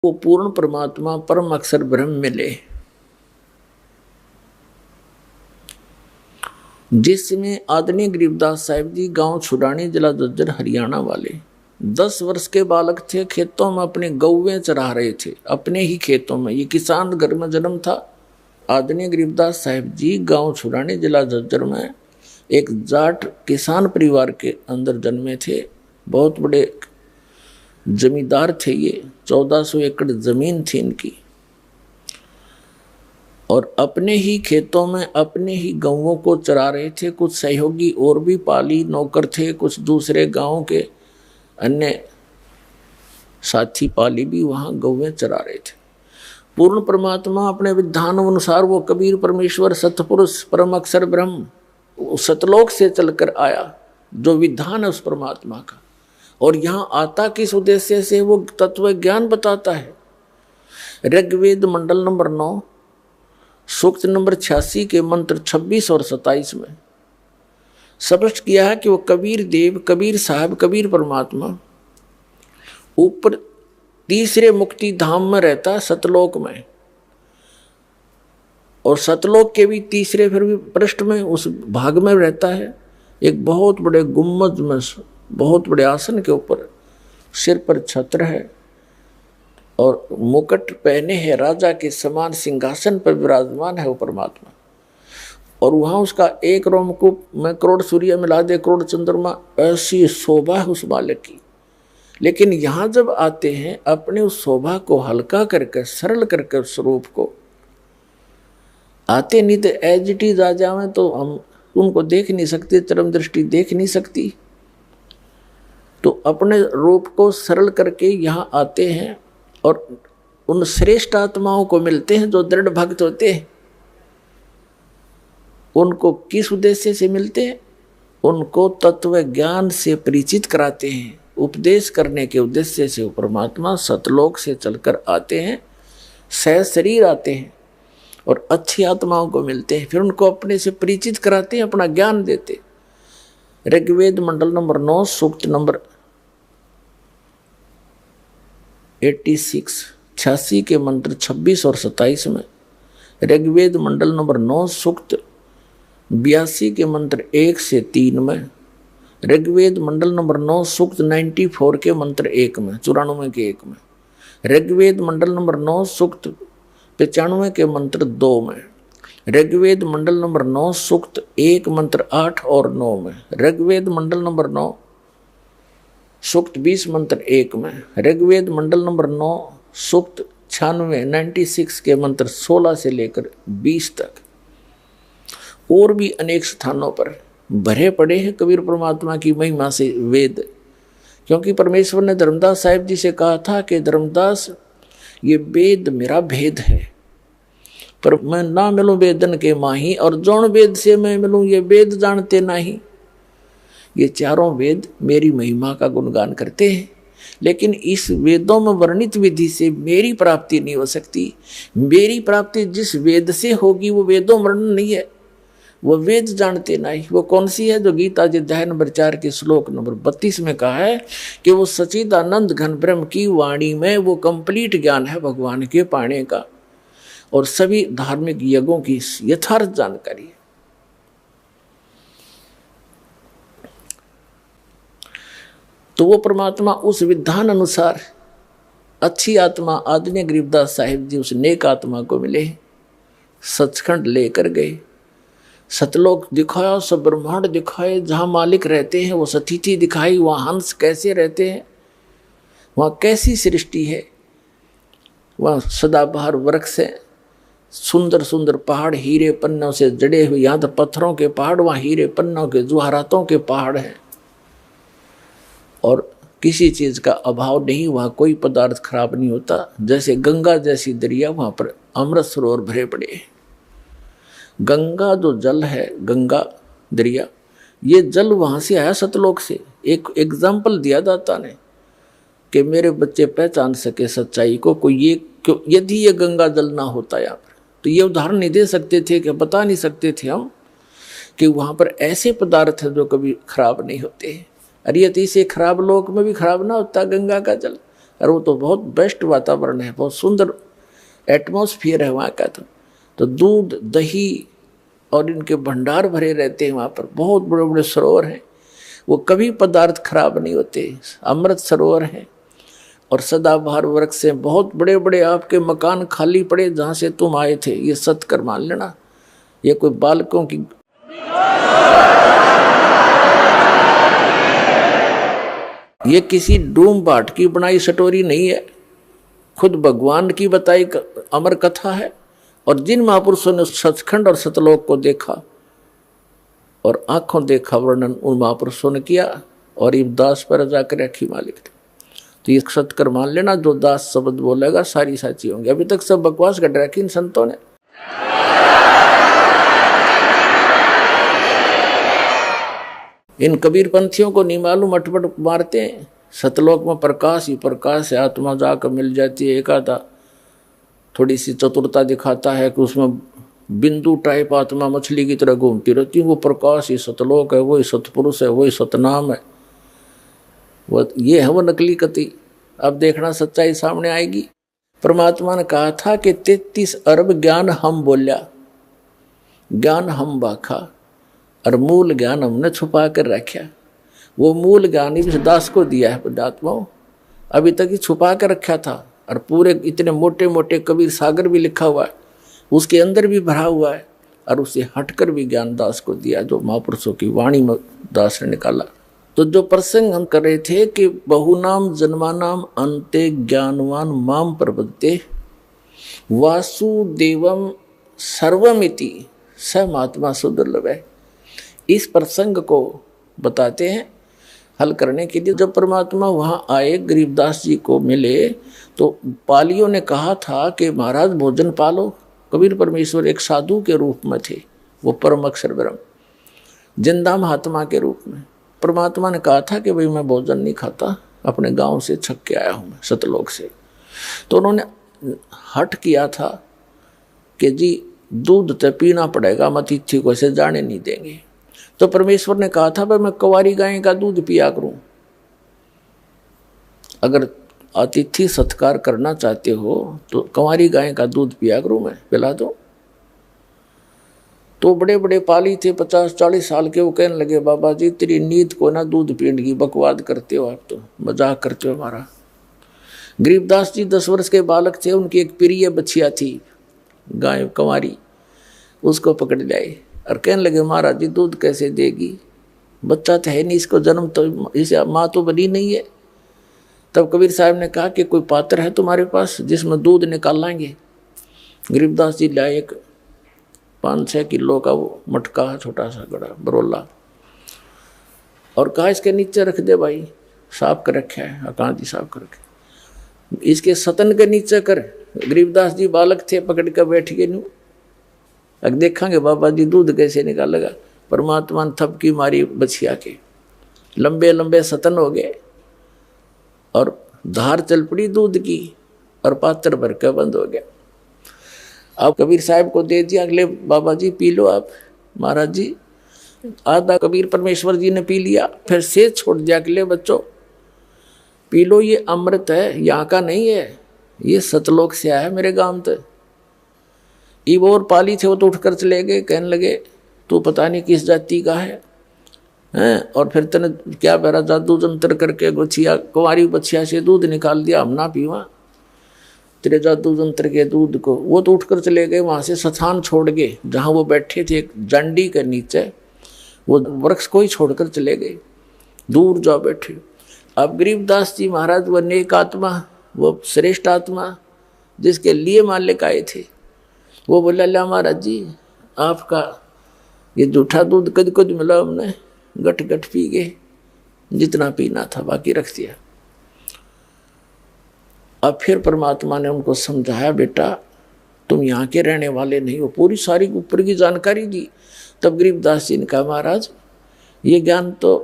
वो पूर्ण परमात्मा परम अक्षर ब्रह्म मिले, जिसमें आदरणीय गरीबदास साहिब जी गांव छुड़ानी, जिला झज्जर, हरियाणा वाले 10 वर्ष के बालक थे। खेतों में अपने गौवें चरा रहे थे, अपने ही खेतों में। ये किसान घर में जन्म था। आदरणीय गरीबदास साहिब जी गांव छुड़ानी, जिला झज्जर में एक जाट किसान परिवार के अंदर जन्मे थे। बहुत बड़े जमींदार थे ये। 1400 एकड़ जमीन थी इनकी, और अपने ही खेतों में अपने ही गौवों को चरा रहे थे। कुछ सहयोगी और भी पाली नौकर थे, कुछ दूसरे गांव के अन्य साथी पाली भी वहां गौवें चरा रहे थे। पूर्ण परमात्मा अपने विधान अनुसार वो कबीर परमेश्वर सतपुरुष परम अक्षर ब्रह्म सतलोक से चलकर आया, जो विधान है उस परमात्मा का। और यहाँ आता किस उद्देश्य से, वो तत्व ज्ञान बताता है। ऋग्वेद मंडल नंबर 9 सूक्त नंबर 86 के मंत्र 26 और 27 में स्पष्ट किया है कि वो कबीर देव, कबीर साहब, कबीर परमात्मा ऊपर तीसरे मुक्ति धाम में रहता है, सतलोक में। और सतलोक के भी तीसरे फिर भी पृष्ठ में उस भाग में रहता है, एक बहुत बड़े गुम्बद में, बहुत बड़े आसन के ऊपर, सिर पर छत्र है और मुकुट पहने है, राजा के समान सिंहासन पर विराजमान है वो परमात्मा। और वहां उसका एक रोमकूप में करोड़ सूर्य मिला दे, करोड़ चंद्रमा, ऐसी शोभा है उस बालक की। लेकिन यहां जब आते हैं, अपने उस शोभा को हल्का करके, सरल करके स्वरूप को आते, नहीं तो एज इट इज आ जावे तो हम उनको देख नहीं सकते, चरम दृष्टि देख नहीं सकती। तो अपने रूप को सरल करके यहाँ आते हैं और उन श्रेष्ठ आत्माओं को मिलते हैं जो दृढ़ भक्त होते हैं। उनको किस उद्देश्य से मिलते हैं? उनको तत्व ज्ञान से परिचित कराते हैं। उपदेश करने के उद्देश्य से वो परमात्मा सतलोक से चलकर आते हैं, सह शरीर आते हैं और अच्छी आत्माओं को मिलते हैं। फिर उनको अपने से परिचित कराते हैं, अपना ज्ञान देते। ऋग्वेद मंडल नंबर 9 सूक्त नंबर 86 के मंत्र 26 और 27 में, ऋग्वेद मंडल नंबर 9 सूक्त 82 के मंत्र 1 से 3 में, ऋग्वेद मंडल नंबर 9 सूक्त 94 के मंत्र 1 में, 94 के 1 में, ऋग्वेद मंडल नंबर 9 सूक्त 95 के मंत्र 2 में, ऋग्वेद मंडल नंबर 9 सूक्त 1 मंत्र 8 और 9 में, ऋग्वेद मंडल नंबर 9 सूक्त 20 मंत्र 1 में, ऋग्वेद मंडल नंबर 9 सूक्त 96 के मंत्र 16 से लेकर 20 तक। और भी अनेक स्थानों पर भरे पड़े हैं कबीर परमात्मा की महिमा से वेद। क्योंकि परमेश्वर ने धर्मदास साहिब जी से कहा था कि धर्मदास, ये वेद मेरा भेद है, पर मैं ना मिलूं वेदन के माही, और जौन वेद से मैं मिलूं ये वेद जानते नहीं। ये चारों वेद मेरी महिमा का गुणगान करते हैं, लेकिन इस वेदों में वर्णित विधि से मेरी प्राप्ति नहीं हो सकती। मेरी प्राप्ति जिस वेद से होगी वो वेदों वर्णन नहीं है, वो वेद जानते नहीं। वो कौन सी है? जो गीता जी अध्याय नंबर 4 के श्लोक नंबर 32 में कहा है कि वो सच्चिदानंद घन ब्रह्म की वाणी में वो कंप्लीट ज्ञान है भगवान के पाने का, और सभी धार्मिक यज्ञों की यथार्थ जानकारी है। तो वो परमात्मा उस विधान अनुसार अच्छी आत्मा आदरणीय गरीबदास साहिब जी उस नेक आत्मा को मिले, सचखंड लेकर गए, सतलोक दिखाया, सब ब्रह्मांड दिखाए, जहाँ मालिक रहते हैं वो सतिथि दिखाई, वहाँ हंस कैसे रहते हैं, वहाँ कैसी सृष्टि है, वहाँ सदाबहार वृक्ष है, सुंदर सुंदर पहाड़, हीरे पन्नों से जड़े हुए, यहाँ तो पत्थरों के पहाड़, वहाँ हीरे पन्नों के जवाहरातों के पहाड़ हैं, और किसी चीज का अभाव नहीं, वहाँ कोई पदार्थ खराब नहीं होता। जैसे गंगा जैसी दरिया, वहाँ पर अमृत सरोवर भरे पड़े हैं। गंगा जो जल है, गंगा दरिया, ये जल वहाँ से आया सतलोक से। एक एग्जाम्पल दिया दाता ने कि मेरे बच्चे पहचान सके सच्चाई को, कोई ये यदि ये गंगा जल ना होता यहाँ पर, तो ये उदाहरण नहीं दे सकते थे, कि बता नहीं सकते थे हम कि वहाँ पर ऐसे पदार्थ हैं जो कभी खराब नहीं होते हैं। अरे यदि से खराब लोक में भी खराब ना होता गंगा का जल, और वो तो बहुत बेस्ट वातावरण है, बहुत सुंदर एटमॉस्फियर है वहाँ का। तो दूध दही और इनके भंडार भरे रहते हैं वहाँ पर, बहुत बड़े बड़े सरोवर हैं, वो कभी पदार्थ खराब नहीं होते, अमृत सरोवर है। और सदाबहार वृक्ष से बहुत बड़े बड़े आपके मकान खाली पड़े जहाँ से तुम आए थे, ये सत्कर मान लेना, ये कोई बालकों की ये किसी डूम बाट की बनाई स्टोरी नहीं है, खुद भगवान की बताई अमर कथा है। और जिन महापुरुषों ने सचखंड और सतलोक को देखा और आंखों देखा वर्णन उन महापुरुषों ने किया, और ये दास पर जाकर रखी मालिक थे। तो ये सत्कर मान लेना, जो दास शब्द बोलेगा सारी साची होंगे। अभी तक सब बकवास कर रखी इन संतों ने। इन कबीर पंथियों को नहीं मालूम, अटपट मारते हैं। सतलोक में प्रकाश ही प्रकाश है, आत्मा जाकर मिल जाती है। एक आधा थोड़ी सी चतुरता दिखाता है कि उसमें बिंदु टाइप आत्मा मछली की तरह घूमती रहती है, वो प्रकाश ही सतलोक है, वही सतपुरुष है, वही सतनाम है। वो ये है वो नकली कति। अब देखना सच्चाई सामने आएगी। परमात्मा ने कहा था कि 33 अरब ज्ञान हम बोलिया, ज्ञान हम बाखा, और मूल ज्ञान हमने छुपा कर रखा। वो मूल ज्ञान ही दास को दिया है पुण्यात्माओं, अभी तक ही छुपा कर रखा था। और पूरे इतने मोटे मोटे कबीर सागर भी लिखा हुआ है, उसके अंदर भी भरा हुआ है, और उसे हटकर भी ज्ञान दास को दिया, जो महापुरुषों की वाणी में दास ने निकाला। तो जो प्रसंग हम कर रहे थे कि बहुनाम जन्मानाम अंते ज्ञानवान माम प्रपद्ये वासुदेवम सर्वमिति स महात्मा सुदुर्लभ है। इस प्रसंग को बताते हैं हल करने के लिए। जब परमात्मा वहाँ आए, गरीबदास जी को मिले, तो पालियों ने कहा था कि महाराज भोजन पालो। कबीर परमेश्वर एक साधु के रूप में थे, वो परम अक्षर ब्रह्म जिंदा महात्मा के रूप में। परमात्मा ने कहा था कि भाई मैं भोजन नहीं खाता, अपने गांव से छक के आया हूँ मैं सतलोक से। तो उन्होंने हट किया था कि जी दूध तो पीना पड़ेगा, हम अतिथि को ऐसे जाने नहीं देंगे। तो परमेश्वर ने कहा था भाई मैं कुंवारी गाय का दूध पिया करूं, अगर अतिथि सत्कार करना चाहते हो तो कुंवारी गाय का दूध पिया करूं, मैं पिला दो। तो बड़े बड़े पाली थे 50-40 साल के, वो कहने लगे बाबा जी तेरी नींद को ना दूध पीने की बकवाद करते हो, आप तो मजाक करते हो हमारा। गरीबदास जी 10 वर्ष के बालक थे, उनकी एक प्रिय बच्चिया थी गाय कुंवारी, उसको पकड़ लाए और कहने लगे महाराज जी दूध कैसे देगी, बच्चा तो है नहीं, इसको जन्म तो इसे माँ तो बनी नहीं है। तब कबीर साहब ने कहा कि कोई पात्र है तुम्हारे पास जिसमें दूध निकाल लाएंगे। गरीबदास जी लाए एक 5-6 किलो का वो मटका, छोटा सा गड़ा बरोला, और कहा इसके नीचे रख दे भाई, साफ कर रखा है, अकांती साफ कर रखे, इसके सतन के नीचे कर। गरीबदास जी बालक थे, पकड़ कर बैठ गए नू, अब देखेंगे बाबा जी दूध कैसे निकालेगा। परमात्मा ने थपकी मारी बछिया के, लंबे लंबे सतन हो गए और धार चल पड़ी दूध की, और पात्र भर के बंद हो गया। अब कबीर साहब को दे दिया, अगले बाबा जी पी लो आप। महाराज जी आधा कबीर परमेश्वर जी ने पी लिया, फिर से छोड़ दिया, अगले बच्चों पी लो, ये अमृत है, यहाँ का नहीं है, ये सतलोक से आया है मेरे गांव तक। इब और पाली थे, वो तो उठकर चले गए, कहने लगे तू पता नहीं किस जाति का है, और फिर तने क्या बेरा जादू जंतर करके गोछिया कुंवारी बछिया से दूध निकाल दिया, हम ना पीवा तेरे जादू जंत्र के दूध को। वो तो उठकर चले गए, वहाँ से स्थान छोड़ गए जहाँ वो बैठे थे, एक जंडी के नीचे, वो वृक्ष को ही छोड़कर चले गए, दूर जा बैठे। अब गरीबदास जी महाराज वो नेक आत्मा, वो श्रेष्ठ आत्मा जिसके लिए मालिक आए थे, वो बोला ला महाराज जी आपका ये जूठा दूध कद कद मिला, हमने गट गट पी गए, जितना पीना था बाकी रख दिया। अब फिर परमात्मा ने उनको समझाया बेटा तुम यहाँ के रहने वाले नहीं हो, पूरी सारी ऊपर की जानकारी दी। तब गरीबदास जी ने कहा महाराज ये ज्ञान तो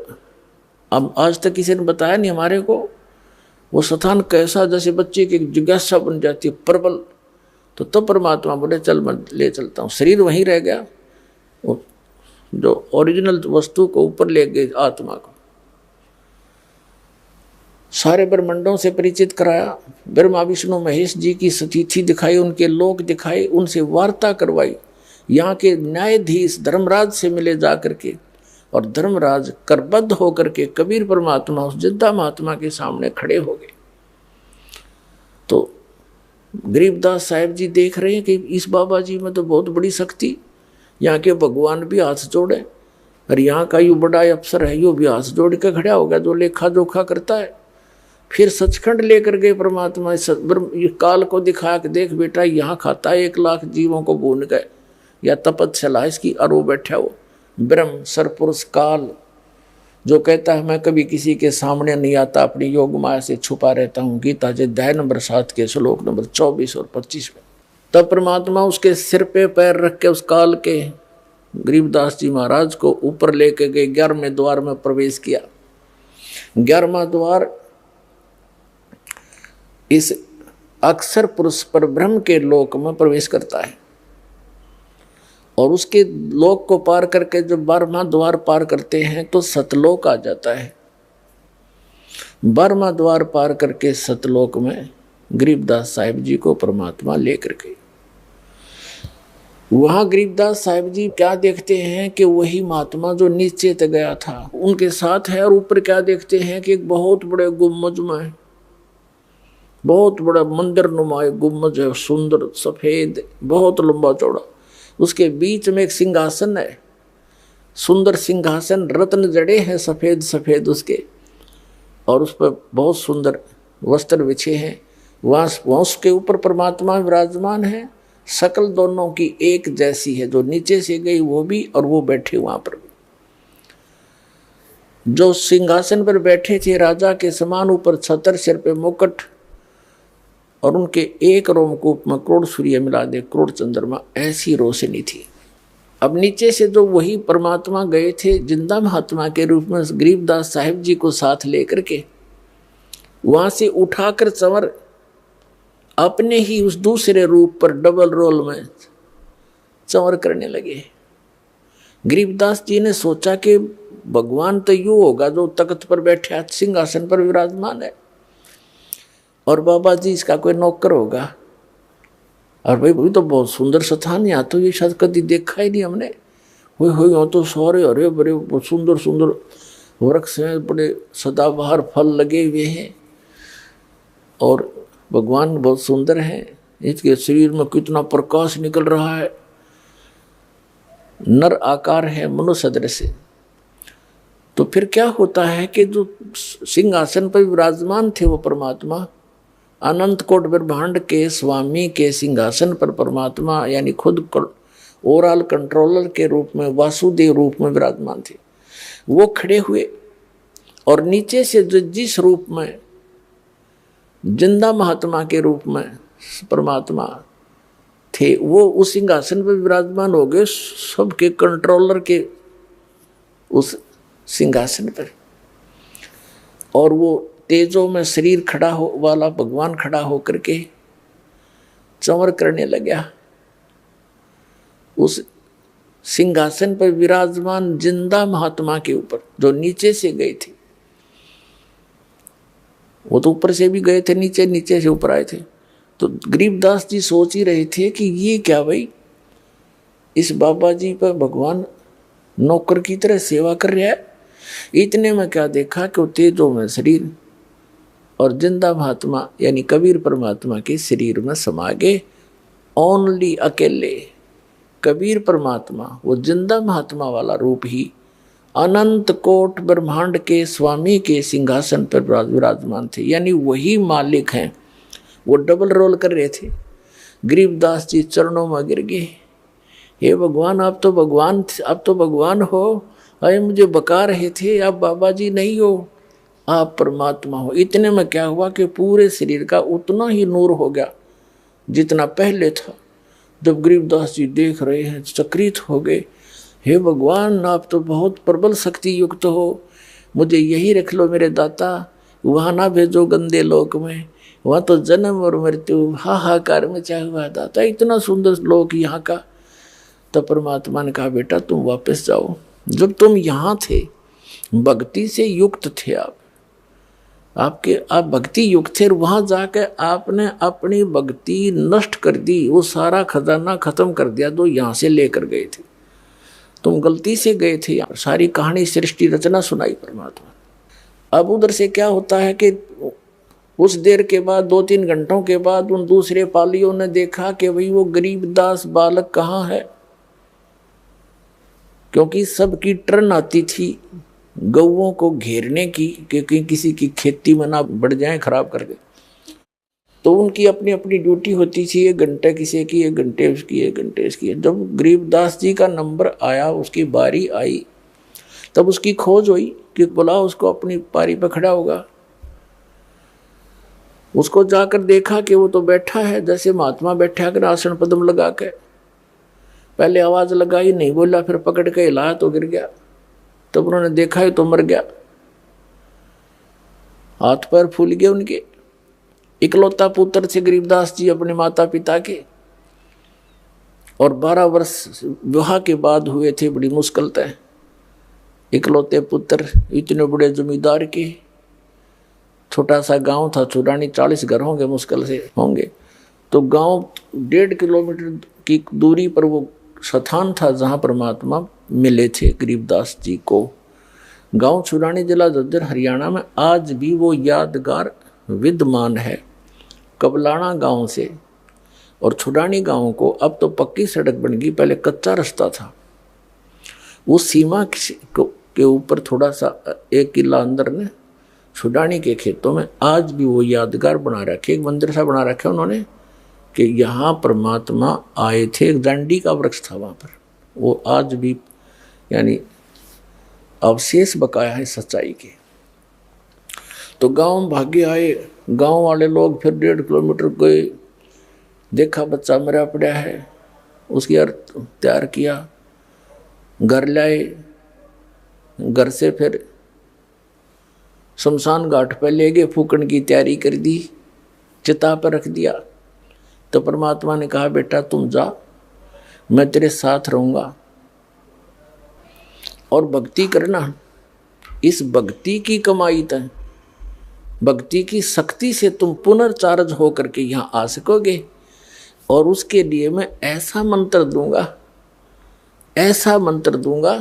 अब आज तक किसी ने बताया नहीं हमारे को। वो स्थान कैसा, जैसे बच्चे की जिज्ञासा बन जाती है प्रबल। तो तब परमात्मा बोले चल मैं ले चलता हूँ। शरीर वहीं रह गया, जो ओरिजिनल वस्तु को ऊपर ले गए आत्मा को। सारे ब्रह्मंडों से परिचित कराया, ब्रह्मा विष्णु महेश जी की तिथि दिखाई, उनके लोक दिखाए, उनसे वार्ता करवाई, यहाँ के न्यायाधीश धर्मराज से मिले जा करके, और धर्मराज करबद्ध होकर के कबीर परमात्मा उस जिद्दा महात्मा के सामने खड़े हो गए। तो गरीबदास साहिब जी देख रहे हैं कि इस बाबा जी में तो बहुत बड़ी शक्ति, यहाँ के भगवान भी हाथ जोड़े, और यहाँ का यू बड़ा अफसर है, यो भी हाथ जोड़ के खड़ा हो गया जो लेखा जोखा करता है। फिर सचखंड लेकर गए परमात्मा, ये काल को दिखाया कि देख बेटा यहाँ खाता है 1 लाख जीवों को भून गए, या तपस्या इसकी, और वो बैठा वो ब्रह्म सरपुरुष काल जो कहता है मैं कभी किसी के सामने नहीं आता, अपनी योग माया से छुपा रहता हूँ। गीता जी अध्याय नंबर 7 के श्लोक नंबर 24 और 25 में। तब परमात्मा उसके सिर पे पैर रख के उस काल के गरीबदास जी महाराज को ऊपर लेके गए, 11वें द्वार में प्रवेश किया। 11वां द्वार इस अक्षर पुरुष पर ब्रह्म के लोक में प्रवेश करता है, और उसके लोक को पार करके जब 12वां द्वार पार करते हैं तो सतलोक आ जाता है। 12वां द्वार पार करके सतलोक में गरीबदास साहिब जी को परमात्मा लेकर गए। वहां गरीबदास साहिब जी क्या देखते हैं कि वही महात्मा जो नीचे तक गया था उनके साथ है, और ऊपर क्या देखते हैं कि एक बहुत बड़े गुम्बज में, बहुत बड़ा मंदिर नुमा गुम्बज है, सुंदर सफेद, बहुत लंबा चौड़ा। उसके बीच में एक सिंहासन है, सुंदर सिंहासन, रत्न जड़े हैं सफेद सफेद उसके, और उस पर बहुत सुंदर वस्त्र बिछे हैं। वहाँ उसके ऊपर परमात्मा विराजमान है। शकल दोनों की एक जैसी है, जो नीचे से गई वो भी और वो बैठे वहां पर भी। जो सिंहासन पर बैठे थे राजा के समान, ऊपर छतर, सिर पे मुकुट, और उनके एक रोमकूप में करोड़ सूर्य मिला दे, करोड़ चंद्रमा, ऐसी रोशनी थी। अब नीचे से जो वही परमात्मा गए थे जिंदा महात्मा के रूप में गरीबदास साहिब जी को साथ लेकर के, वहां से उठाकर चंवर अपने ही उस दूसरे रूप पर डबल रोल में चंवर करने लगे। गरीबदास जी ने सोचा कि भगवान तो यूं होगा जो तख्त पर बैठे सिंहासन पर विराजमान है, और बाबा जी इसका कोई नौकर होगा। और भाई वो तो बहुत सुंदर स्थान, यहाँ तो ये शायद कभी देखा ही नहीं हमने। हो यहाँ तो सारे हरे बड़े सुंदर सुंदर वृक्ष हैं, बड़े सदाबहार फल लगे हुए हैं, और भगवान बहुत सुंदर हैं। इसके शरीर में कितना प्रकाश निकल रहा है, नर आकार है, मनुष्य सदृश। तो फिर क्या होता है कि जो सिंहासन पर विराजमान थे वो परमात्मा, अनंत कोट ब्रह्मांड के स्वामी के सिंहासन पर परमात्मा यानी खुद ओवरऑल कंट्रोलर के रूप में, वासुदेव रूप में विराजमान थे। वो खड़े हुए, और नीचे से जिस रूप में जिंदा महात्मा के रूप में परमात्मा थे, वो उस सिंहासन पर विराजमान हो गए, सबके कंट्रोलर के उस सिंहासन पर। और वो तेजों में शरीर खड़ा हो वाला भगवान खड़ा होकर के चंवर करने लगा। उस सिंहासन पर विराजमान जिंदा महात्मा के ऊपर जो नीचे से गए थे, वो तो ऊपर से भी गए थे, नीचे नीचे से ऊपर आए थे। तो गरीबदास जी सोच ही रहे थे कि ये क्या भाई, इस बाबा जी पर भगवान नौकर की तरह सेवा कर रहा है। इतने में क्या देखा कि वो तेजों में शरीर और जिंदा महात्मा यानी कबीर परमात्मा के शरीर में समा गए। ओनली अकेले कबीर परमात्मा, वो जिंदा महात्मा वाला रूप ही अनंत कोट ब्रह्मांड के स्वामी के सिंहासन पर विराजमान थे, यानी वही मालिक हैं। वो डबल रोल कर रहे थे। गरीबदास जी चरणों में गिर गए, हे भगवान आप तो भगवान, आप तो भगवान हो, अरे मुझे बका रहे थे, आप बाबा जी नहीं हो, आप परमात्मा हो। इतने में क्या हुआ कि पूरे शरीर का उतना ही नूर हो गया जितना पहले था। जब गरीबदास जी देख रहे हैं चकित हो गए, हे भगवान आप तो बहुत प्रबल शक्ति युक्त हो, मुझे यही रख लो मेरे दाता, वहाँ ना भेजो गंदे लोक में, वहाँ तो जन्म और मृत्यु हाहाकार में चाहे हुआ दाता, इतना सुंदर लोक यहाँ का। तो परमात्मा ने कहा बेटा तुम वापस जाओ, जब तुम यहाँ थे भक्ति से युक्त थे आप, आप भक्ति युक्त थे, वहां जाके आपने अपनी भक्ति नष्ट कर दी, वो सारा खजाना खत्म कर दिया जो यहां से लेकर गए थे। तुम गलती से गए थे, यहाँ सारी कहानी सृष्टि रचना सुनाई परमात्मा। अब उधर से क्या होता है कि उस देर के बाद 2-3 घंटों के बाद उन दूसरे पालियों ने देखा कि भाई वो गरीबदास बालक कहाँ है, क्योंकि सबकी टर्न आती थी गौओं को घेरने की, क्योंकि किसी की खेती में ना बढ़ जाए खराब करके। तो उनकी अपनी अपनी ड्यूटी होती थी, 1 घंटे किसी की, 1 घंटे उसकी, 1 घंटे इसकी। जब गरीबदास जी का नंबर आया, उसकी बारी आई, तब उसकी खोज हुई कि बोला उसको अपनी पारी पर खड़ा होगा। उसको जाकर देखा कि वो तो बैठा है जैसे महात्मा बैठा कर आसन पद्म लगा के। पहले आवाज लगाई, नहीं बोला, फिर पकड़ के हिलाया तो गिर गया। तब उन्होंने देखा है तो मर गया, हाथ पैर फूल गए उनके। इकलौता पुत्र थे गरीबदास जी अपने माता पिता के, और 12 वर्ष विवाह के बाद हुए थे बड़ी मुश्किल तय। इकलौते पुत्र इतने बड़े जमींदार के, छोटा सा गांव था चुरानी, 40 घर होंगे मुश्किल से होंगे। तो गांव 1.5 किलोमीटर की दूरी पर वो स्थान था जहां परमात्मा मिले थे गरीबदास जी को। गांव छुरानी जिला झज्जर हरियाणा में आज भी वो यादगार विद्यमान है। कबलाना गांव से और छुरानी गांव को अब तो पक्की सड़क बन गई, पहले कच्चा रास्ता था। उस सीमा के ऊपर थोड़ा सा 1 किला अंदर ने छुडानी के खेतों में आज भी वो यादगार बना रखे, एक मंदिर सा बना रखा उन्होंने कि यहाँ परमात्मा आए थे। एक दांडी का वृक्ष था वहाँ पर, वो आज भी यानी अवशेष बकाया है सच्चाई के। तो गांव भागे आए, गांव वाले लोग फिर 1.5 किलोमीटर गए, देखा बच्चा मरा पड़ा है, उसकी अर्थ तैयार किया, घर लाए, घर से फिर शमशान घाट पर ले गए, फूकन की तैयारी कर दी, चिता पर रख दिया। तो परमात्मा ने कहा बेटा तुम जा, मैं तेरे साथ रहूंगा और भक्ति करना। इस भक्ति की कमाई तय, भक्ति की शक्ति से तुम पुनर्चार्ज होकर के यहाँ आ सकोगे। और उसके लिए मैं ऐसा मंत्र दूंगा, ऐसा मंत्र दूंगा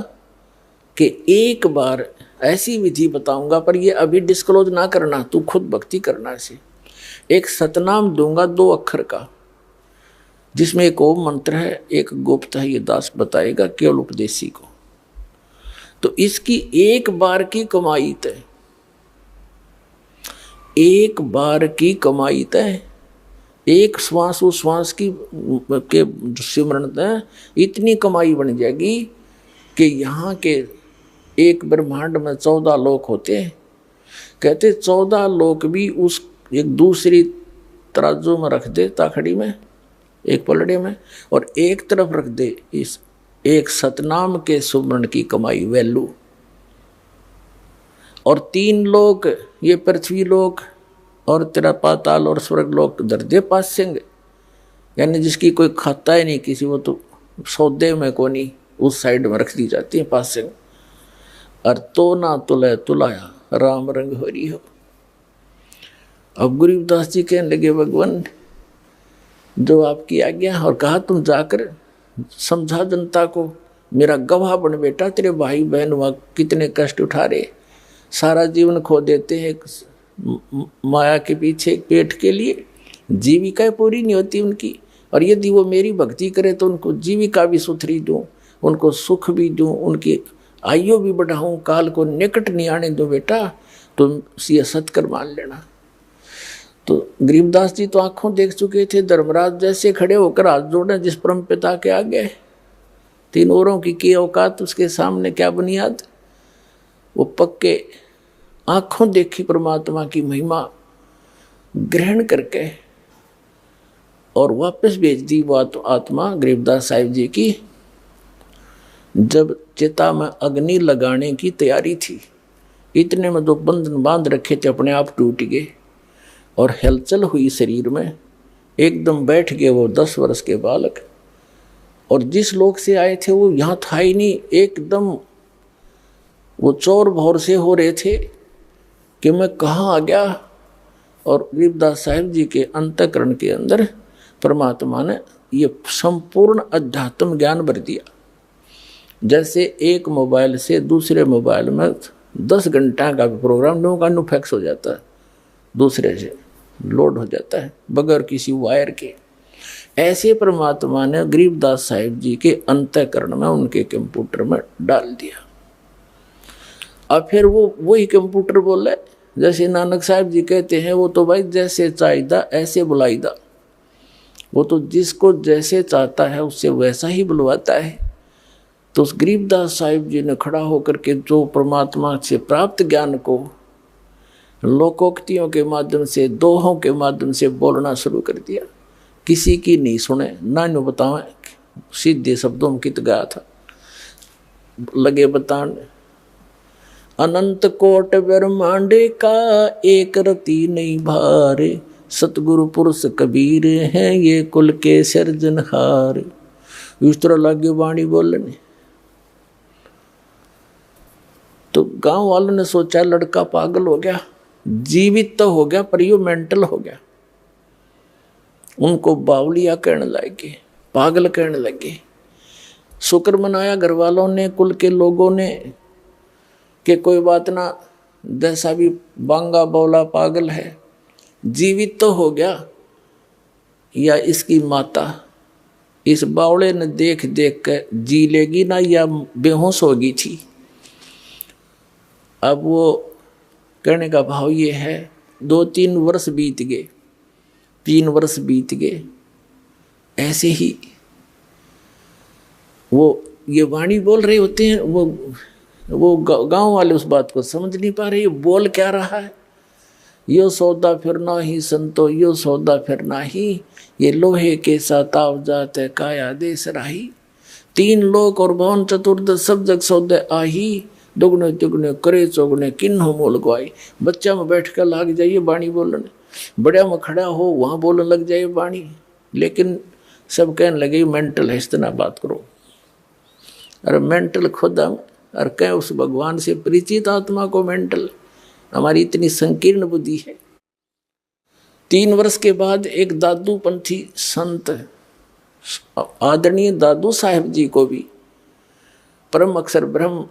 कि एक बार ऐसी विधि बताऊंगा, पर ये अभी डिस्क्लोज ना करना, तू खुद भक्ति करना। इसे एक सतनाम दूंगा 2 अक्षर का, जिसमें एक ओम मंत्र है, एक गुप्त है, ये दास बताएगा केवल उपदेशी को। तो इसकी एक बार की कमाई तय, एक बार की कमाई तय, एक श्वास उस श्वास की के सिमरण तय इतनी कमाई बन जाएगी कि यहाँ के एक ब्रह्मांड में 14 लोक होते हैं। कहते 14 लोक भी उस एक दूसरी तराजू में रख दे, ताखड़ी में, एक पलड़े में, और एक तरफ रख दे इस एक सतनाम के सुमरण की कमाई वैल्यू। और 3 लोक, ये पृथ्वी लोक और तेरा पाताल और स्वर्ग लोक धर दे पास्यंग, यानी जिसकी कोई खाता ही नहीं किसी, वो तो सौदे में कोनी उस साइड में रख दी जाती है पास्यंग। और तो ना तुले तुलाया राम रंग हो रही हो। अब गरीबदास जी कहने लगे भगवान जो आपकी आज्ञा, और कहा तुम जाकर समझा जनता को, मेरा गवाह बन बेटा, तेरे भाई बहन वहाँ कितने कष्ट उठा रहे, सारा जीवन खो देते हैं माया के पीछे पेट के लिए, जीविका पूरी नहीं होती उनकी। और यदि वो मेरी भक्ति करे तो उनको जीविका भी सुथरी दूँ, उनको सुख भी दूँ, उनकी आयु भी बढ़ाऊँ, काल को निकट नहीं आने दो बेटा, तुम ये सत्कर मान लेना। तो गरीबदास जी तो आंखों देख चुके थे, धर्मराज जैसे खड़े होकर हाथ जोड़े जिस परम पिता के आगे, 3 औरों की औकात उसके सामने क्या बुनियाद। वो पक्के आंखों देखी परमात्मा की महिमा ग्रहण करके और वापस भेज दी वो आत्मा गरीबदास साहिब जी की। जब चिता में अग्नि लगाने की तैयारी थी, इतने में जो बंधन बांध रखे थे अपने आप टूट गए और हलचल हुई शरीर में, एकदम बैठ गए वो 10 वर्ष के बालक। और जिस लोक से आए थे वो यहाँ था ही नहीं, एकदम वो चौर भौर से हो रहे थे कि मैं कहाँ आ गया। और गरीबदास साहिब जी के अंतःकरण के अंदर परमात्मा ने ये संपूर्ण अध्यात्म ज्ञान भर दिया। जैसे एक मोबाइल से दूसरे मोबाइल में 10 घंटा का प्रोग्राम नो का नो फैक्स हो जाता है, दूसरे से लोड हो जाता है बगैर किसी वायर के। ऐसे परमात्मा ने गरीबदास साहिब जी के अंतःकरण में उनके कंप्यूटर में डाल दिया। अब फिर वो वही कंप्यूटर बोले, जैसे नानक साहिब जी कहते हैं, वो तो भाई जैसे चाहिदा ऐसे बुलाईदा। वो तो जिसको जैसे चाहता है उससे वैसा ही बुलवाता है। तो उस गरीबदास साहिब जी ने खड़ा होकर के जो परमात्मा से प्राप्त ज्ञान को लोकोक्तियों के माध्यम से, दोहों के माध्यम से बोलना शुरू कर दिया। किसी की नहीं सुने, ना न्यू बतावें, सीधे शब्दों में कित गया था, लगे बताने। अनंत कोट ब्रह्मांडे का एक रति नहीं भारे, सतगुरु पुरुष कबीर हैं ये कुल के सिरजनहार। इस तरह लगे वाणी बोलने। तो गांव वालों ने सोचा लड़का पागल हो गया, जीवित तो हो गया पर यो मेंटल हो गया। उनको बावलिया कहने लगे, पागल कहने लगे। शुक्र मनाया घर वालों ने, कुल के लोगों ने, कि कोई बात ना, जैसा भी बांगा बौला पागल है, जीवित तो हो गया। या इसकी माता इस बावड़े ने देख देख कर जी लेगी ना, या बेहोश होगी थी। अब वो कहने का भाव ये है, 2-3 वर्ष बीत गए, 3 वर्ष बीत गए, ऐसे ही वो ये वाणी बोल रहे होते हैं। वो गांव वाले उस बात को समझ नहीं पा रहे, ये बोल क्या रहा है। यो सौदा फिर ना ही संतो, यो सौदा फिर ना ही, ये लोहे के साथ आव जाते काया देश राही। 3 लोक और भवन चतुर्दश सब जग सौदे आही, दुगने दुगने करे चौगने किन्हों मोल गवाई। बच्चा में बैठ कर लाग जाइए बाणी बोलने, बड़े में खड़ा हो वहाँ बोलने लग जाइए बाणी। लेकिन सब कहने लगे मेंटल है, इतना बात करो। अरे मेंटल खुद हम, और कह उस भगवान से परिचित आत्मा को मेंटल। हमारी इतनी संकीर्ण बुद्धि है। 3 वर्ष के बाद एक दादू पंथी संत, आदरणीय दादू साहेब जी को भी परम अक्षर ब्रह्म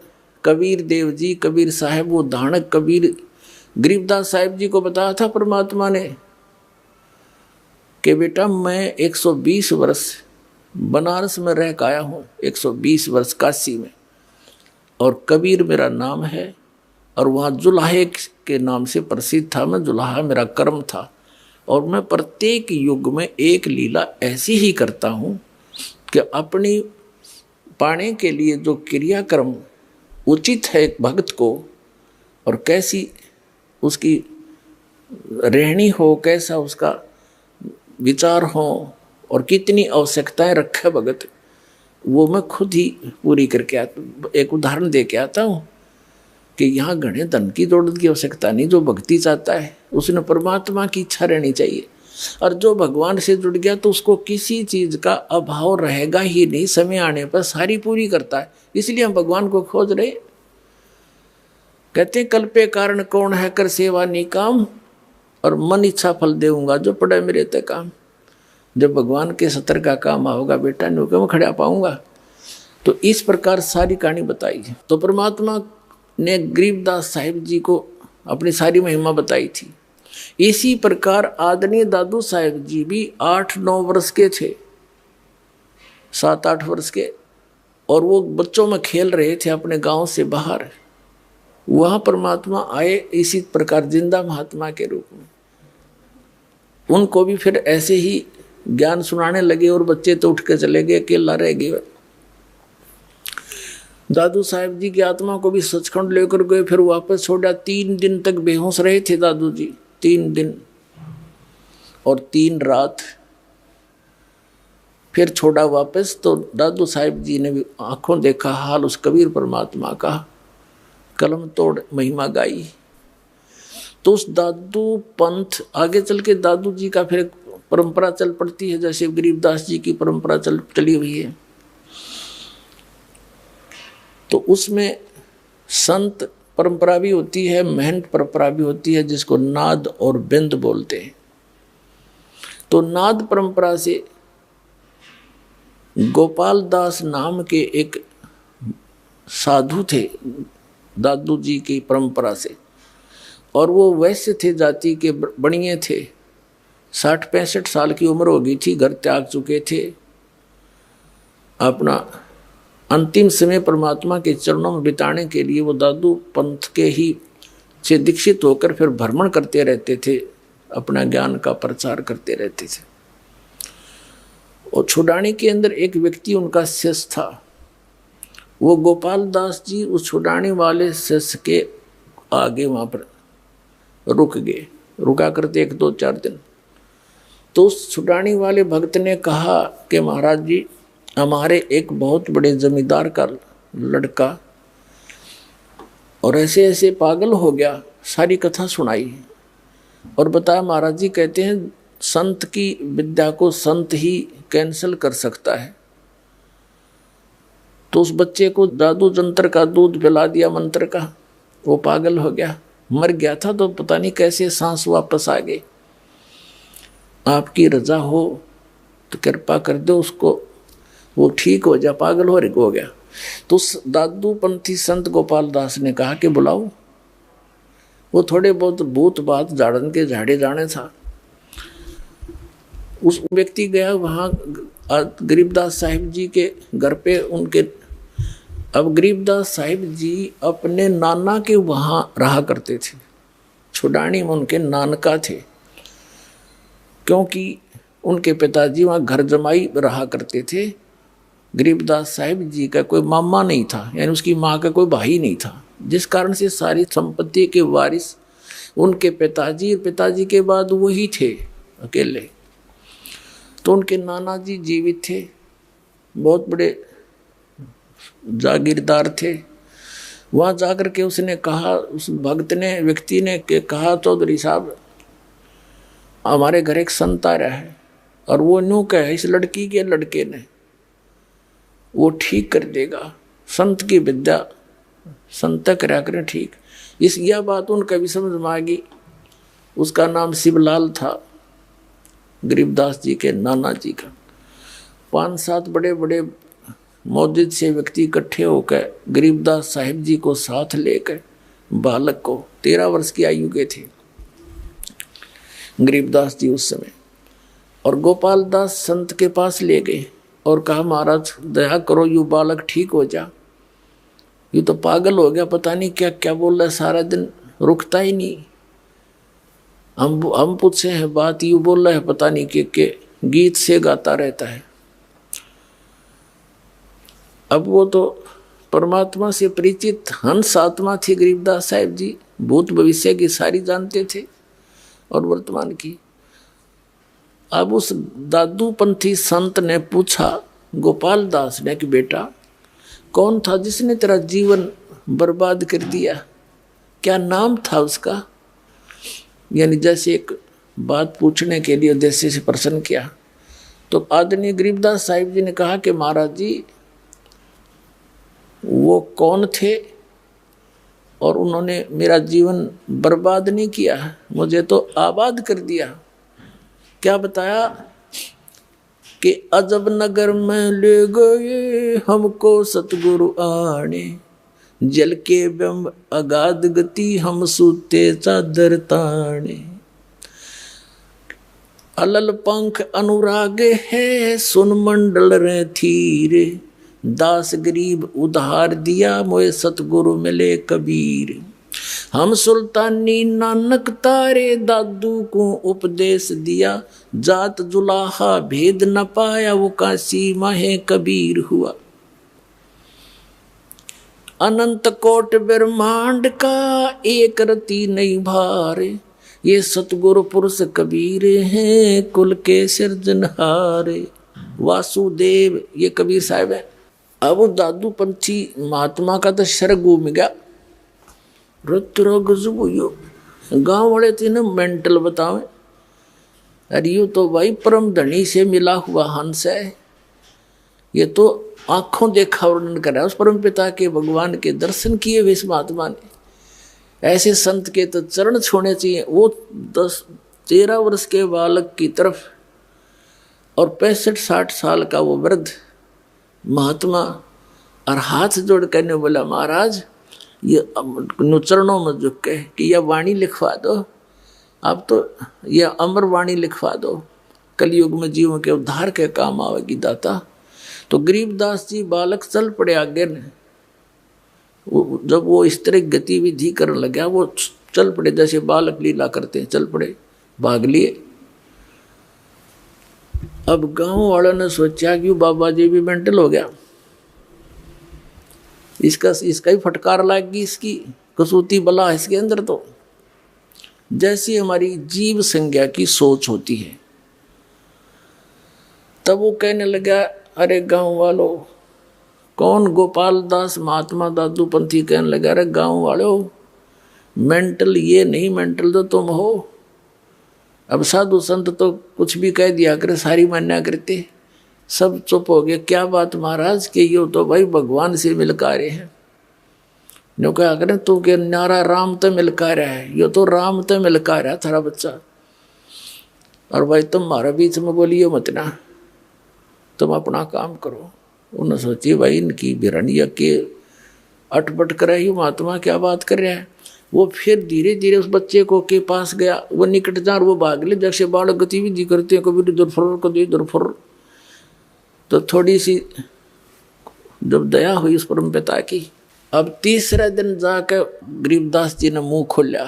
कबीर देव जी, कबीर साहेब, वो धानक कबीर गरीबदास साहिब जी को बताया था परमात्मा ने कि बेटा मैं 120 वर्ष बनारस में रह के आया हूँ, 120 वर्ष काशी में, और कबीर मेरा नाम है, और वहाँ जुलाहे के नाम से प्रसिद्ध था। मैं जुलाहा मेरा कर्म था, और मैं प्रत्येक युग में एक लीला ऐसी ही करता हूँ कि अपनी पाने के लिए जो क्रियाक्रम उचित है एक भक्त को, और कैसी उसकी रहनी हो, कैसा उसका विचार हो, और कितनी आवश्यकताएं रखे भगत, वो मैं खुद ही पूरी करके आता। एक उदाहरण दे के आता हूँ कि यहाँ घने धन की दौलत की आवश्यकता नहीं। जो भक्ति चाहता है उसने परमात्मा की इच्छा रहनी चाहिए, और जो भगवान से जुड़ गया तो उसको किसी चीज़ का अभाव रहेगा ही नहीं। समय आने पर सारी पूरी करता है। इसलिए हम भगवान को खोज रहे। कहते कल्पे कारण कौन है, कर सेवा निकाम, और मन इच्छा फल देऊंगा जो पड़े मेरे ते काम। जब भगवान के सतर का काम होगा बेटा, न्यू क्यों खड़ा पाऊंगा। तो इस प्रकार सारी कहानी बताई। तो परमात्मा ने गरीबदास साहिब जी को अपनी सारी महिमा बताई थी। इसी प्रकार आदरणीय दादू साहिब जी भी 8-9 वर्ष के थे, 7-8 वर्ष के, और वो बच्चों में खेल रहे थे अपने गांव से बाहर। वहाँ परमात्मा आए इसी प्रकार जिंदा महात्मा के रूप में। उनको भी फिर ऐसे ही ज्ञान सुनाने लगे, और बच्चे तो उठ के चले गए, अकेला रह गए। दादू साहिब जी की आत्मा को भी सचखंड लेकर गए, फिर वापस छोड़ा। 3 दिन तक बेहोश रहे थे दादू जी, 3 दिन और 3 रात, फिर छोड़ा वापस। तो दादू साहिब जी ने भी आंखों देखा हाल उस कबीर परमात्मा का, कलम तोड़ महिमा गाई। तो उस दादू पंथ आगे चल के दादू जी का फिर परंपरा चल पड़ती है, जैसे गरीबदास जी की परंपरा चली हुई है। तो उसमें संत परंपरा भी होती है, महंत परंपरा भी होती है, जिसको नाद और बिंद बोलते हैं। तो नाद परंपरा से गोपाल दास नाम के एक साधु थे दादू जी की परंपरा से, और वो वैश्य थे, जाति के बणिए थे। 60-65 साल की उम्र हो गई थी, घर त्याग चुके थे। अपना अंतिम समय परमात्मा के चरणों में बिताने के लिए वो दादू पंथ के ही से दीक्षित होकर फिर भ्रमण करते रहते थे, अपना ज्ञान का प्रचार करते रहते थे। और छुड़ानी के अंदर एक व्यक्ति उनका शिष्य था। वो गोपाल दास जी उस छुड़ाने वाले शिष्य के आगे वहाँ पर रुक गए, रुका करते 1-2-4 दिन। तो उस छुड़ाने वाले भक्त ने कहा कि महाराज जी, हमारे एक बहुत बड़े जमींदार का लड़का और ऐसे ऐसे पागल हो गया। सारी कथा सुनाई और बताया महाराज जी कहते हैं संत की विद्या को संत ही कैंसिल कर सकता है। तो उस बच्चे को जादू जंत्र का दूध पिला दिया, मंत्र का, वो पागल हो गया, मर गया था। तो पता नहीं कैसे सांस वापस आ गए। आपकी रजा हो तो कृपा कर दो उसको, वो ठीक हो जा, पागल हो गया। तो उस दादू पंथी संत गोपाल दास ने कहा कि बुलाओ। वो थोड़े बहुत भूत बात झाड़न के झाड़े जाने था। उस व्यक्ति गया वहाँ गरीबदास साहिब जी के घर पे उनके। अब गरीबदास साहिब जी अपने नाना के वहाँ रहा करते थे, छुड़ानी में उनके नानका थे, क्योंकि उनके पिताजी वहाँ घर जमाई रहा करते थे। गरीबदास साहिब जी का कोई मामा नहीं था, यानी उसकी माँ का कोई भाई नहीं था, जिस कारण से सारी संपत्ति के वारिस उनके पिताजी के बाद वही थे अकेले। तो उनके नाना जी जीवित थे, बहुत बड़े जागीरदार थे। वहाँ जाकर के उसने कहा, उस भक्त ने व्यक्ति ने कहा, चौधरी साहब हमारे घर एक संत आ रहा है और वो न्यू कहे इस लड़की के लड़के ने वो ठीक कर देगा, संत की विद्या संत करा करें ठीक। इस यह बात उनका भी समझ में आ गई। उसका नाम शिवलाल था, गरीबदास जी के नाना जी का। 5-7 बड़े बड़े मौजूद से व्यक्ति इकट्ठे होकर गरीबदास साहिब जी को साथ लेकर, बालक को 13 वर्ष की आयु के थे गरीबदास जी उस समय, और गोपाल दास संत के पास ले गए और कहा महाराज दया करो, यू बालक ठीक हो जा, यू तो पागल हो गया, पता नहीं क्या क्या बोल रहा है, सारा दिन रुकता ही नहीं। हम पूछे हैं बात, यू बोल रहा है पता नहीं के गीत से गाता रहता है। अब वो तो परमात्मा से परिचित हंस आत्मा थी गरीबदास साहिब जी, भूत भविष्य की सारी जानते थे और वर्तमान की। अब उस दादू पंथी संत ने पूछा गोपाल दास ने कि बेटा कौन था जिसने तेरा जीवन बर्बाद कर दिया, क्या नाम था उसका? यानी जैसे एक बात पूछने के लिए उद्देश्य से प्रश्न किया। तो आदरणीय गरीबदास साहिब जी ने कहा कि महाराज जी वो कौन थे और उन्होंने मेरा जीवन बर्बाद नहीं किया, मुझे तो आबाद कर दिया। क्या बताया कि अजब नगर में ले गए हमको सतगुरु आने, जल के बिंब अगाध गति हम सूते चादर ताने। अलल पंख अनुराग है सुन मंडल रे थीरे, दास गरीब उधार दिया मोए सतगुरु मिले कबीर। हम सुल्तानी नानक तारे दादू को उपदेश दिया, जात जुलाहा भेद न पाया वो काशी माहे कबीर हुआ। अनंत कोट ब्रह्मांड का एक रति नहीं भारे, ये सतगुरु पुरुष कबीर हैं कुल के सिरजनहारे। वासुदेव ये कबीर साहब है। अब दादू पंथी महात्मा का तो शर घूम गया। गांव वाले थे ना मेंटल बतावे, अरे ये तो भाई परम धनी से मिला हुआ हंस है, ये तो आंखों देखा वर्णन कर रहा है उस परम पिता के भगवान के दर्शन किए हुए इस महात्मा ने। ऐसे संत के तो चरण छूने चाहिए। वो 13 वर्ष के बालक की तरफ और 65-60 साल का वो वृद्ध महात्मा और हाथ जोड़ करने बोला, महाराज ये चरणों में झुक के कि यह वाणी लिखवा दो, अब तो यह अमर वाणी लिखवा दो, कलयुग में जीवों के उद्धार के काम आवेगी दाता। तो गरीबदास जी बालक चल पड़े आगे ने। जब वो इस तरह गतिविधि करने लगा, वो चल पड़े जैसे बालक लीला करते हैं, चल पड़े, भाग लिए। अब गांव वालों ने सोचा कि बाबा जी भी मेंटल हो गया, इसका ही फटकार लागी, इसकी कसूती बला इसके अंदर। तो जैसी हमारी जीव संज्ञा की सोच होती है, तब वो कहने लगा, अरे गांव वालों, कौन गोपाल दास महात्मा दादू पंथी कहने लगा, अरे गांव वालों, मेंटल ये नहीं, मेंटल तो तुम हो। अब साधु संत तो कुछ भी कह दिया करे, सारी मान्या करते, सब चुप हो गए। क्या बात महाराज, कि यो तो भाई भगवान से मिलका रहे हैं। नो क्या करें, तू के नारा राम तो मिलका रहा है, यो तो राम तो मिलका रहा है थारा बच्चा, और भाई तुम हमारे बीच में बोलिए मत ना, तुम अपना काम करो। उन्होंने सोची भाई इनकी बिरनिया के अटपट कर रही महात्मा क्या बात कर रहा है। वो फिर धीरे धीरे उस बच्चे को के पास गया, वो निकट जा, वो भाग ले, जैसे बालक गतिविधि करते हैं, कभी इधर फुर कभी इधर फुर। तो थोड़ी सी जब दया हुई उस परम पिता की, अब तीसरे दिन जाकर गरीबदास जी ने मुंह खोला,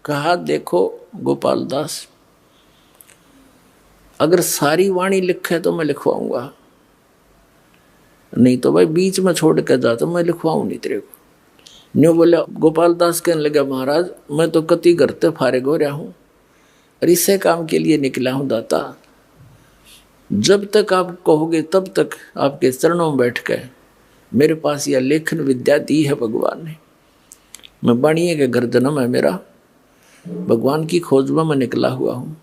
कहा देखो गोपाल दास, अगर सारी वाणी लिखे तो मैं लिखवाऊंगा, नहीं तो भाई बीच में छोड़ कर जा तो मैं लिखवाऊं नहीं तेरे को। न्यू बोला। गोपाल दास कहने लगा, महाराज मैं तो कति करते फारिग हो रहा हूं और इससे काम के लिए निकला हूं दाता। जब तक आप कहोगे तब तक आपके चरणों में बैठ कर मेरे पास यह लेखन विद्या दी है भगवान ने। मैं बाणिये के घर जन्म है मेरा, भगवान की खोज में मैं निकला हुआ हूँ,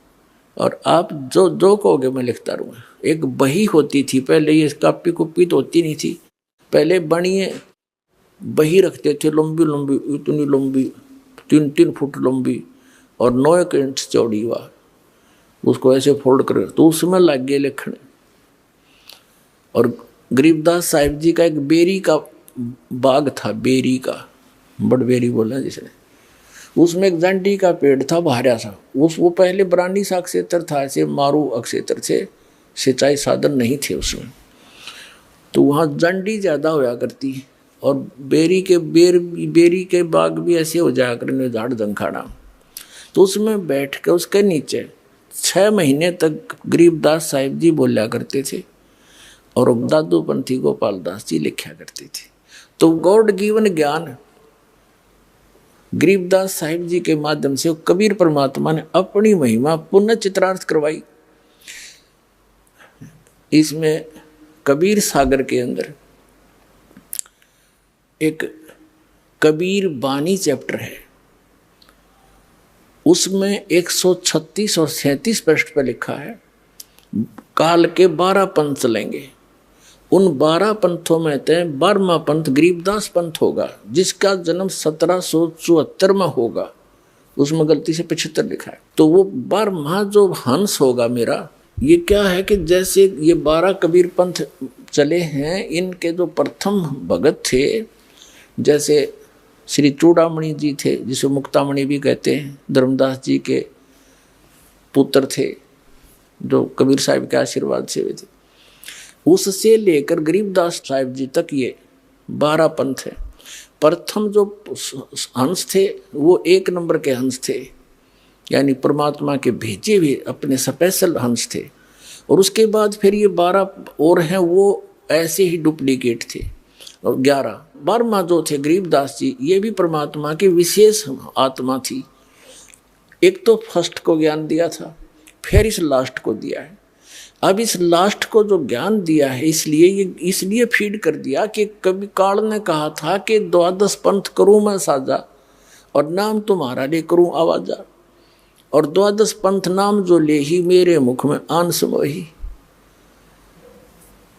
और आप जो जो कहोगे मैं लिखता रहूँगा। एक बही होती थी पहले, ये कापी कुपी तो होती नहीं थी, पहले बाणिये बही रखते थे, लंबी लंबी, इतनी लंबी, 3-3 फुट लंबी और 9 इंच चौड़ी हुआ, उसको ऐसे फोल्ड कर, तो उसमें लग गए लिखने। और गरीबदास साहिब जी का एक बेरी का बाग था, बेरी का, बड़ बेरी बोला जिसने, उसमें एक जंडी का पेड़ था भारा सा, वो पहले बरानी सा अक्षेत्र था, ऐसे मारू अक्षेत्र से, सिंचाई साधन नहीं थे उसमें, तो वहाँ जंडी ज़्यादा होया करती, और बेरी के बाग भी ऐसे हो जाया करने, झाड़ जंखाड़ा। तो उसमें बैठ कर उसके नीचे 6 महीने तक गरीबदास साहिब जी बोला करते थे, और दादू पंथी गोपाल दास जी लिखा करते थे। तो गॉड गिवन ज्ञान गरीबदास साहिब जी के माध्यम से कबीर परमात्मा ने अपनी महिमा पुनः चित्रार्थ करवाई। इसमें कबीर सागर के अंदर एक कबीर बानी चैप्टर है, उसमें 136 और 37 पृष्ठ पर लिखा है, काल के 12 पंथ चलेंगे, उन 12 पंथों में से 12वां पंथ गरीबदास पंथ होगा, जिसका जन्म 1774 में होगा। उसमें गलती से 75 लिखा है। तो वो 12वां जो हंस होगा मेरा, ये क्या है कि जैसे ये 12 कबीर पंथ चले हैं, इनके जो प्रथम भगत थे, जैसे श्री चूड़ामणि जी थे, जिसे मुक्तामणि भी कहते हैं, धर्मदास जी के पुत्र थे, जो कबीर साहिब के आशीर्वाद से हुए थे, उससे लेकर गरीबदास साहिब जी तक ये 12 पंथ है। प्रथम जो हंस थे वो 1 नंबर के हंस थे, यानी परमात्मा के भेजे हुए अपने स्पेशल हंस थे, और उसके बाद फिर ये 12 और हैं, वो ऐसे ही डुप्लीकेट थे, और 12वां जो थे गरीबदास जी, ये भी परमात्मा की विशेष आत्मा थी। एक तो फर्स्ट को ज्ञान दिया था, फिर इस लास्ट को दिया है। अब इस लास्ट को जो ज्ञान दिया है, इसलिए फीड कर दिया कि कभी काल ने कहा था कि 12 पंथ करूँ मैं साजा, और नाम तुम्हारा ले करूँ आवाजा, और 12 पंथ नाम जो ले ही मेरे मुख में आन समोही।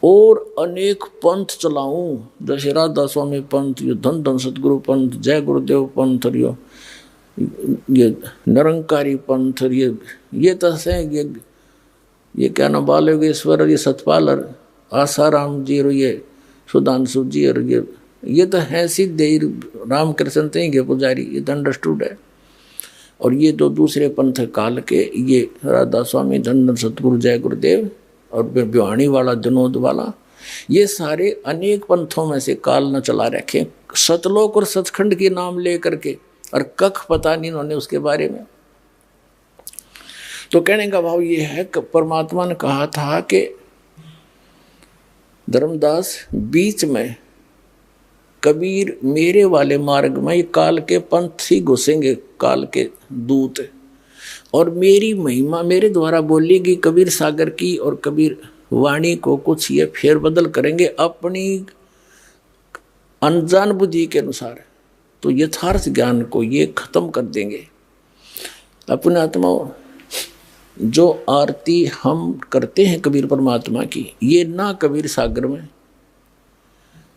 और अनेक पंथ चलाऊं, जैसे राधा स्वामी पंथ, ये धन धन सतगुरु पंथ, जय गुरुदेव पंथ, और ये निरंकारी पंथ, और ये तो है ये क्या नाम बालयोगेश्वर, और ये सतपाल, और आसाराम जी, और ये सुधांशु जी, और ये तो है सिद्धे रामकृष्ण के पुजारी, ये तो अंडरस्टूड है। और ये तो दूसरे पंथ काल के, ये राधा स्वामी, धन धन सतगुरु, जय गुरुदेव, और भिवानी वाला, जनोद वाला, ये सारे अनेक पंथों में से काल न चला रखे, सतलोक और सचखंड के नाम ले करके, और कख पता नहीं इन्होंने उसके बारे में। तो कहने का भाव ये है कि परमात्मा ने कहा था कि धर्मदास बीच में कबीर मेरे वाले मार्ग में, ये काल के पंथ ही घुसेंगे, काल के दूत, और मेरी महिमा मेरे द्वारा बोलेगी कबीर सागर की, और कबीर वाणी को कुछ ये फेर बदल करेंगे अपनी अनजान बुद्धि के अनुसार। तो यथार्थ ज्ञान को ये खत्म कर देंगे। अपने आत्माओं, जो आरती हम करते हैं कबीर परमात्मा की, ये ना कबीर सागर में,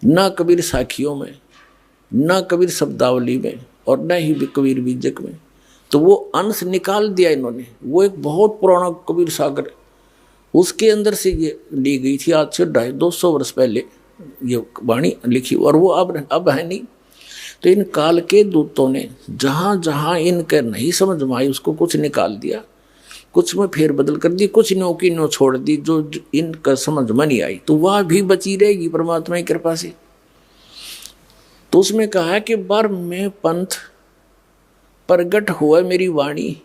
ना कबीर साखियों में, ना कबीर शब्दावली में, और न ही कबीर बीजक में, तो वो अंश निकाल दिया इन्होंने। वो एक बहुत पुराना कबीर सागर, उसके अंदर से ये ली गई थी, आज से 250 वर्ष पहले ये वाणी लिखी, और वो अब है नहीं। तो इन काल के दूतों ने जहाँ जहाँ इनके नहीं समझ में आई उसको कुछ निकाल दिया, कुछ में फेर बदल कर दी, कुछ नो की नो छोड़ दी, जो इनका समझ में नहीं आई, तो वह भी बची रहेगी परमात्मा की कृपा से। तो उसमें कहा कि बार में पंथ प्रगट हुआ मेरी वाणी,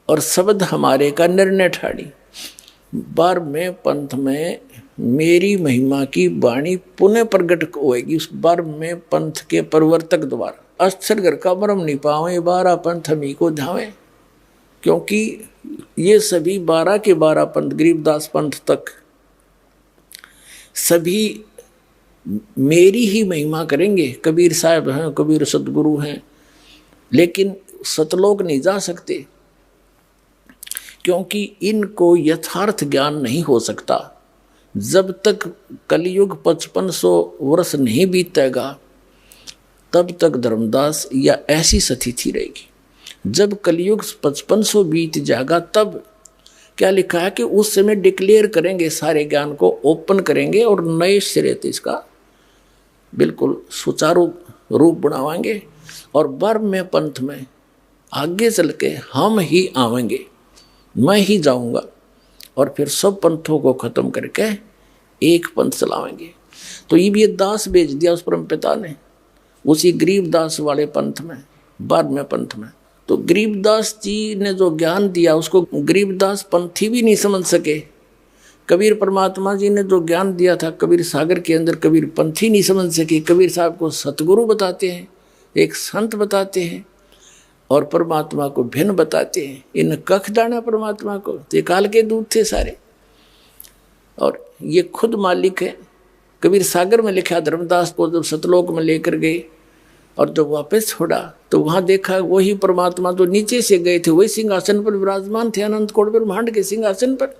और शब्द हमारे का निर्णय ठाड़ी। बार में पंथ में मेरी महिमा की वाणी पुनः प्रगट होएगी, उस बार में पंथ के प्रवर्तक द्वारा। अक्षर घर का मरम नहीं पावे, 12 पंथ हमी को धावे, क्योंकि ये सभी 12 के 12 पंथ, गरीबदास पंथ तक सभी मेरी ही महिमा करेंगे। कबीर साहब हैं, कबीर सतगुरु हैं, लेकिन सतलोक नहीं जा सकते, क्योंकि इनको यथार्थ ज्ञान नहीं हो सकता। जब तक कलयुग 5500 वर्ष नहीं बीतेगा, तब तक धर्मदास या ऐसी स्थिति रहेगी। जब कलयुग 5500 बीत जाएगा, तब क्या लिखा है कि उस समय डिक्लेयर करेंगे, सारे ज्ञान को ओपन करेंगे, और नए सिरे से इसका बिल्कुल सुचारू रूप बनावाएंगे। और बर्म में पंथ में आगे चल के हम ही आवेंगे, मैं ही जाऊंगा, और फिर सब पंथों को खत्म करके एक पंथ चलावेंगे। तो ये दास भेज दिया उस परम पिता ने, उसी गरीबदास वाले पंथ में, बाद में पंथ में। तो गरीबदास जी ने जो ज्ञान दिया उसको गरीबदास पंथी भी नहीं समझ सके। कबीर परमात्मा जी ने जो ज्ञान दिया था कबीर सागर के अंदर, कबीर पंथी नहीं समझ सके। कबीर साहब को सतगुरु बताते हैं, एक संत बताते हैं, और परमात्मा को भिन्न बताते हैं। इन कख दाना परमात्मा को, तो काल के दूत थे सारे, और ये खुद मालिक है। कबीर सागर में लिखा, धर्मदास को जब सतलोक में लेकर गए और जब वापस छोड़ा, तो वहां देखा वही परमात्मा जो नीचे से गए थे वही सिंहासन पर विराजमान थे, अनंत कोट ब्रह्मांड के सिंहासन पर।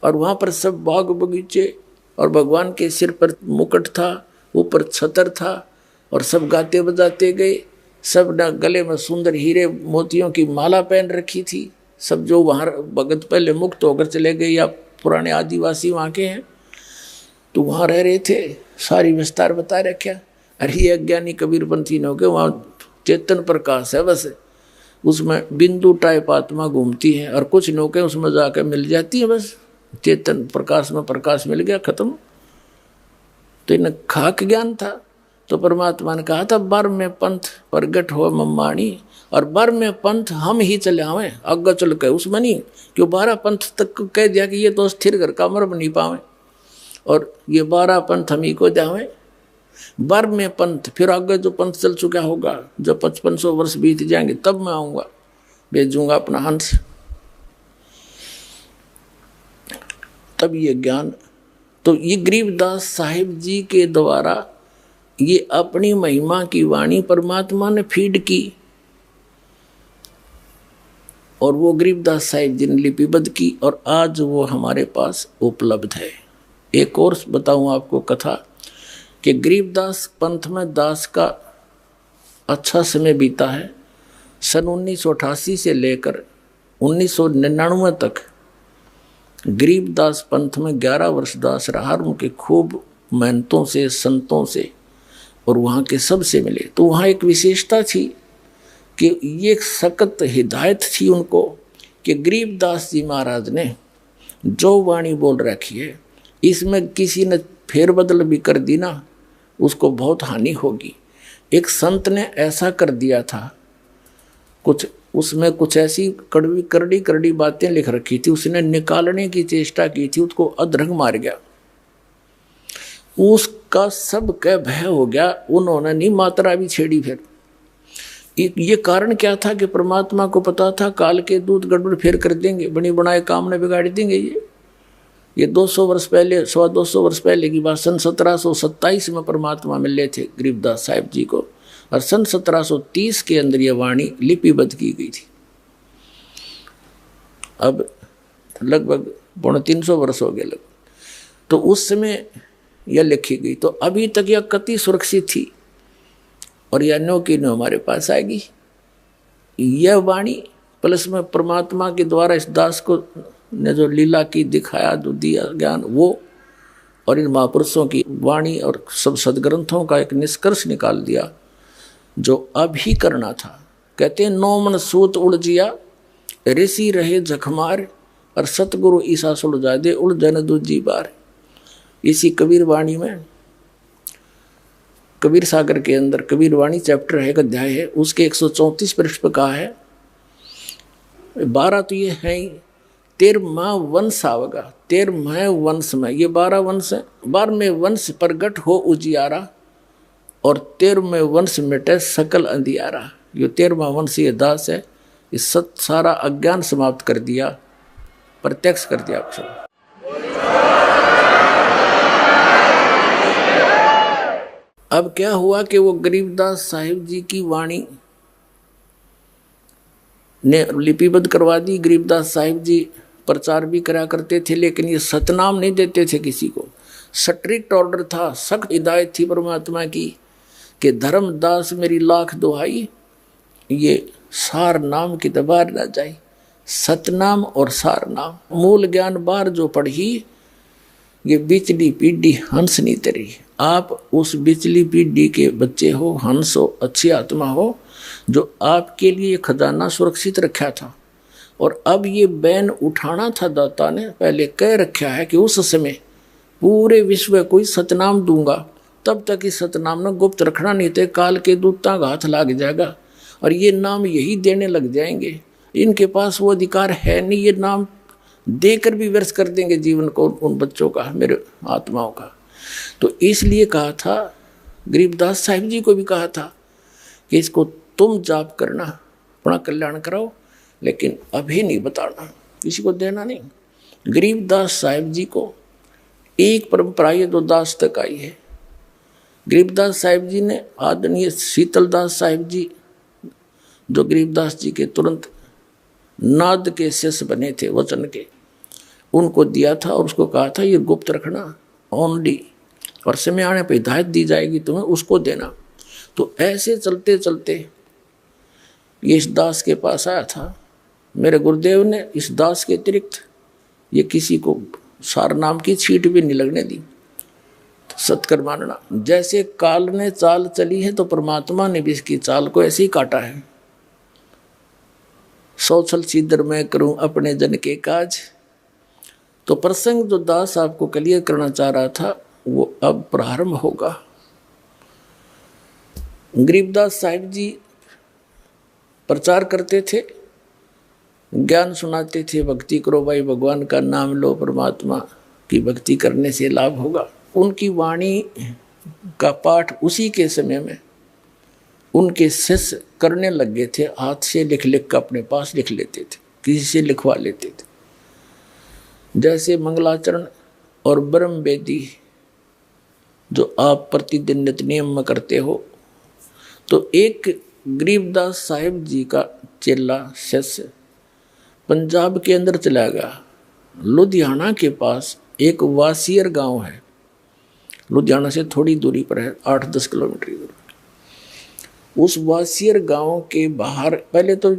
और वहां पर सब बाग बगीचे, और भगवान के सिर पर मुकुट था, ऊपर छतर था, और सब गाते बजाते गए। सब ने गले में सुंदर हीरे मोतियों की माला पहन रखी थी। सब जो वहाँ भगत पहले मुक्त होकर चले गए या पुराने आदिवासी वहाँ के हैं, तो वहाँ रह रहे थे, सारी विस्तार बता रखा। अरे ये अज्ञानी कबीरपंथी न हो के वहाँ चेतन प्रकाश है, बस उसमें बिंदु टाइप आत्मा घूमती है, और कुछ नौके उसमें जाकर मिल जाती है, बस चेतन प्रकाश में प्रकाश मिल गया, खत्म। तो इन्हें खाक ज्ञान था। तो परमात्मा ने कहा था, बर में पंथ प्रगट हो मम्माणी, और बर में पंथ हम ही चले आवे, आगे चल के उसमें नहीं। क्यों 12 पंथ तक कह दिया कि ये तो स्थिर घर का मर नहीं पावे, और ये 12 पंथ हम ही को जावे। बर में पंथ, फिर आगे जो पंथ चल चुका होगा, जब 5500 वर्ष बीत जाएंगे, तब मैं आऊँगा, भेजूंगा अपना हंस। तब ये ज्ञान, तो ये गरीबदास साहिब जी के द्वारा ये अपनी महिमा की वाणी परमात्मा ने फीड की, और वो गरीबदास साहिब जी ने लिपिबद्ध की, और आज वो हमारे पास उपलब्ध है। एक और बताऊं आपको कथा कि गरीबदास पंथ में दास का अच्छा समय बीता है। सन 1988 से लेकर 1999 तक गरीबदास पंथ में 11 वर्ष दास रहा। उनके खूब महंतों से, संतों से और वहाँ के सब से मिले। तो वहाँ एक विशेषता थी कि ये सख्त हिदायत थी उनको कि गरीबदास जी महाराज ने जो वाणी बोल रखी है, इसमें किसी ने फेरबदल भी कर दी ना, उसको बहुत हानि होगी। एक संत ने ऐसा कर दिया था, कुछ उसमें कुछ ऐसी कड़वी करड़ी बातें लिख रखी थी, उसने निकालने की चेष्टा की थी, उसको अधरंग मार गया। उसका सब का भय हो गया, उन्होंने नहीं मात्रा भी छेड़ी। फिर ये कारण क्या था कि परमात्मा को पता था काल के दूत गड़बड़ फिर कर देंगे, बनी बनाए काम ने बिगाड़ देंगे। ये 200 वर्ष पहले, 125 वर्ष पहले की बात। सन 1727 में परमात्मा मिले थे गरीबदास साहिब जी को, और सन 1730 के अंदर ये वाणी लिपिबद्ध की गई थी। अब लगभग 350 वर्ष हो गए लगभग। तो उस समय यह लिखी गई, तो अभी तक यह कति सुरक्षित थी और यह नो की नो हमारे पास आएगी। यह वाणी प्लस में परमात्मा के द्वारा इस दास को ने जो लीला की दिखाया, जो दिया ज्ञान, वो और इन महापुरुषों की वाणी और सब सदग्रंथों का एक निष्कर्ष निकाल दिया जो अभी करना था। कहते हैं 9 मन सूत उलझिया, ऋषि रहे जखमार, और सतगुरु ईसा सुलझा दे उलझन दूजी बार। इसी कबीर वाणी में, कबीर सागर के अंदर कबीर वाणी चैप्टर है, एक अध्याय है, उसके 134 पृष्ठ पर कहा है 12 तो ये है ही, 13वां वंश आवगा, 13वें वंश में ये 12 वंश है, 12वें वंश प्रगट हो उजियारा, और 13वें वंश मिटे सकल अंधियारा। ये 13वां वंश ये दास है, इस सारा अज्ञान समाप्त कर दिया, प्रत्यक्ष कर दिया अक्षर। अब क्या हुआ कि वो गरीबदास साहिब जी की वाणी ने लिपिबद्ध करवा दी। गरीबदास साहिब जी प्रचार भी करा करते थे, लेकिन ये सतनाम नहीं देते थे किसी को। स्ट्रिक्ट ऑर्डर था, सख्त हिदायत थी परमात्मा की कि धर्मदास मेरी लाख दुहाई, ये सार नाम की दबार ना जाए। सतनाम और सार नाम, मूल ज्ञान बार जो पढ़ी, ये बिचली पीढ़ी हंस नहीं तरी। आप उस बिचली पीढ़ी के बच्चे हो, हंस हो, अच्छी आत्मा हो, जो आपके लिए खजाना सुरक्षित रखा था। और अब ये बैन उठाना था। दाता ने पहले कह रखा है कि उस समय पूरे विश्व को सतनाम दूंगा, तब तक इस सतनाम ने गुप्त रखना नहीं थे, काल के दूता का हाथ लग जाएगा और ये नाम यही देने लग जाएंगे। इनके पास वो अधिकार है नहीं, ये नाम देकर भी व्यर्थ कर देंगे जीवन को उन बच्चों का, मेरे आत्माओं का। तो इसलिए कहा था, गरीबदास साहिब जी को भी कहा था कि इसको तुम जाप करना, अपना कल्याण कराओ, लेकिन अभी नहीं बताना, किसी को देना नहीं। गरीबदास साहिब जी को एक परंपरा ये 2 दास तक आई है। गरीबदास साहिब जी ने आदरणीय शीतलदास साहिब जी, जो गरीबदास जी के तुरंत नाद के शिष्य बने थे वचन के, उनको दिया था और उसको कहा था ये गुप्त रखना ओनली, और समय आने पर हिदायत दी जाएगी तुम्हें, उसको देना। तो ऐसे चलते चलते ये इस दास के पास आया था। मेरे गुरुदेव ने इस दास के अतिरिक्त ये किसी को सार नाम की छींट भी नहीं लगने दी। तो सत्कर मानना, जैसे काल ने चाल चली है तो परमात्मा ने भी इसकी चाल को ऐसे ही काटा है। 100 छल छिद्र मैं करूं अपने जन के काज। तो प्रसंग जो दास आपको क्लियर करना चाह रहा था वो अब प्रारंभ होगा। गरीबदास साहिब जी प्रचार करते थे, ज्ञान सुनाते थे, भक्ति करो भाई, भगवान का नाम लो, परमात्मा की भक्ति करने से लाभ होगा। उनकी वाणी का पाठ उसी के समय में उनके शिष्य करने लग गए थे। हाथ से लिख लिख कर अपने पास लिख लेते थे, किसी से लिखवा लेते थे। जैसे मंगलाचरण और ब्रह्म वेदी जो आप प्रतिदिन नित्य नियम में करते हो, तो एक गरीबदास साहिब जी का चेला शिष्य पंजाब के अंदर चला गया। लुधियाना के पास एक वासियर गांव है, लुधियाना से थोड़ी दूरी पर है, 8-10 किलोमीटर दूर। उस वासियर गांव के बाहर पहले तो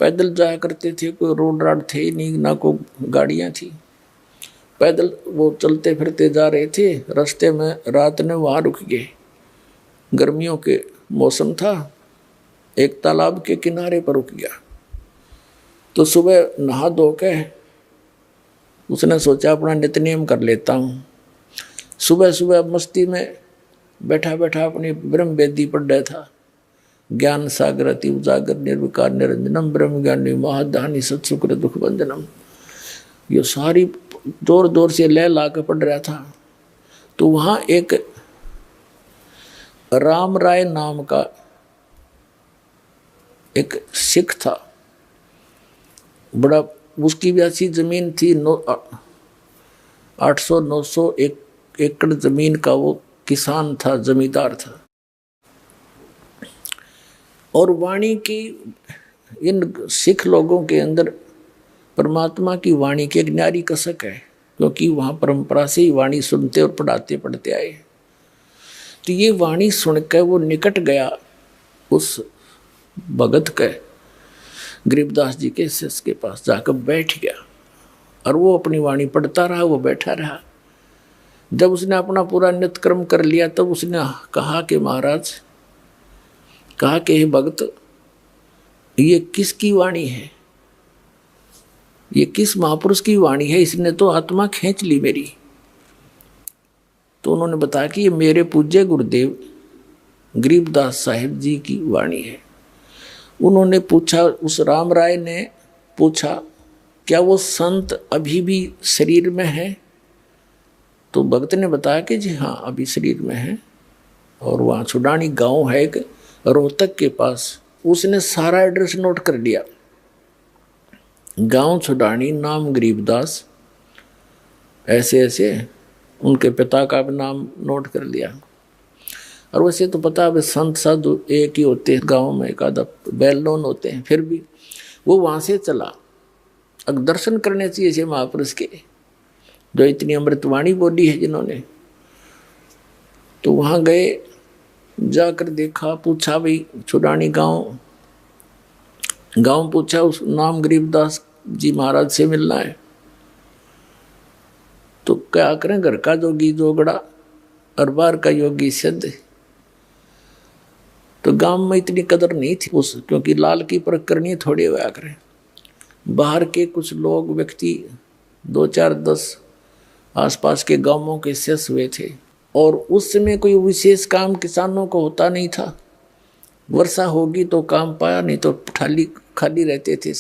पैदल जाया करते थे, कोई रोड राड थे ही नहीं, ना कोई गाड़ियां थी, पैदल वो चलते फिरते जा रहे थे। रास्ते में रात ने वहाँ रुक गए, गर्मियों के मौसम था, एक तालाब के किनारे पर रुक गया। तो सुबह नहा धो के उसने सोचा अपना नित्यनेम कर लेता हूँ। सुबह सुबह मस्ती में बैठा बैठा अपनी ब्रह्म वेदी पढ़ रहा था। ज्ञान सागर अति उजागर निर्विकार निरंजनम ब्रह्म ज्ञानी महादानी सत्सुकृत दुख बंधनम, ये सारी जोर जोर से लय ला के पढ़ रहा था। तो वहाँ एक राम राय नाम का एक सिख था, बड़ा, उसकी भी अच्छी जमीन थी, 800-900 एकड़ जमीन का वो किसान था, जमींदार था। और वाणी की इन सिख लोगों के अंदर परमात्मा की वाणी की एक न्यारी कसक है, क्योंकि वहाँ परंपरा से ही वाणी सुनते और पढ़ाते पढ़ते आए। तो ये वाणी सुनकर वो निकट गया उस भगत के, गरीबदास जी के शिष्य के पास जाकर बैठ गया और वो अपनी वाणी पढ़ता रहा, वो बैठा रहा। जब उसने अपना पूरा नित्यक्रम कर लिया तब उसने कहा कि महाराज, कहा कि हे भगत, ये किसकी वाणी है, ये किस महापुरुष की वाणी है, इसने तो आत्मा खींच ली मेरी। तो उन्होंने बताया कि ये मेरे पूज्य गुरुदेव गरीबदास साहिब जी की वाणी है। उन्होंने पूछा, उस राम राय ने पूछा, क्या वो संत अभी भी शरीर में है? तो भक्त ने बताया कि जी हाँ, अभी शरीर में है। और वहाँ छुडानी गांव है एक, रोहतक के पास। उसने सारा एड्रेस नोट कर लिया, गांव छुडानी, नाम गरीबदास, ऐसे ऐसे, उनके पिता का भी नाम नोट कर लिया। और वैसे तो पता है संत साधु एक ही होते हैं गांव में, एक आधा वेल नोन होते हैं, फिर भी वो वहाँ से चला। अब दर्शन करने चाहिए ऐसे महापुरुष के, जो इतनी अमृतवाणी बोली है जिन्होंने। तो वहाँ गए, जाकर देखा, पूछा भाई छुडानी गांव पूछा, उस नाम गरीबदास जी महाराज से मिलना है। तो क्या करें, घर का जोगी जोगड़ा और बाहर का योगी सिद्ध। तो गांव में इतनी कदर नहीं थी उस, क्योंकि लाल की परख करनी थोड़ी हुआ करें। बाहर के कुछ लोग व्यक्ति 2-4-10 आसपास के गांवों के शेष हुए थे। और उस समय कोई विशेष काम किसानों को होता नहीं था, वर्षा होगी तो काम पाया, नहीं तो खाली रहते थे।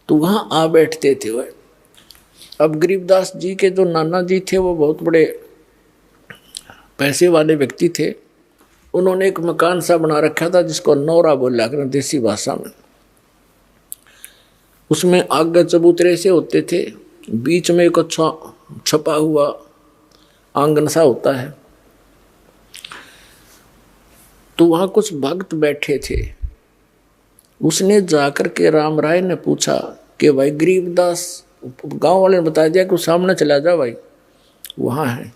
तो वहाँ आ बैठते थे वह। अब गरीबदास जी के जो नाना जी थे वो बहुत बड़े पैसे वाले व्यक्ति थे। उन्होंने एक मकान सा बना रखा था जिसको नौरा बोला कर देसी भाषा में। उसमें आगे चबूतरे से होते थे, बीच में एक अच्छा छपा हुआ आंगन सा होता है। तो वहाँ कुछ भक्त बैठे थे। उसने जाकर के राम राय ने पूछा कि भाई गरीबदास, गांव वाले ने बता दिया कि सामने चला जा भाई, वहाँ है।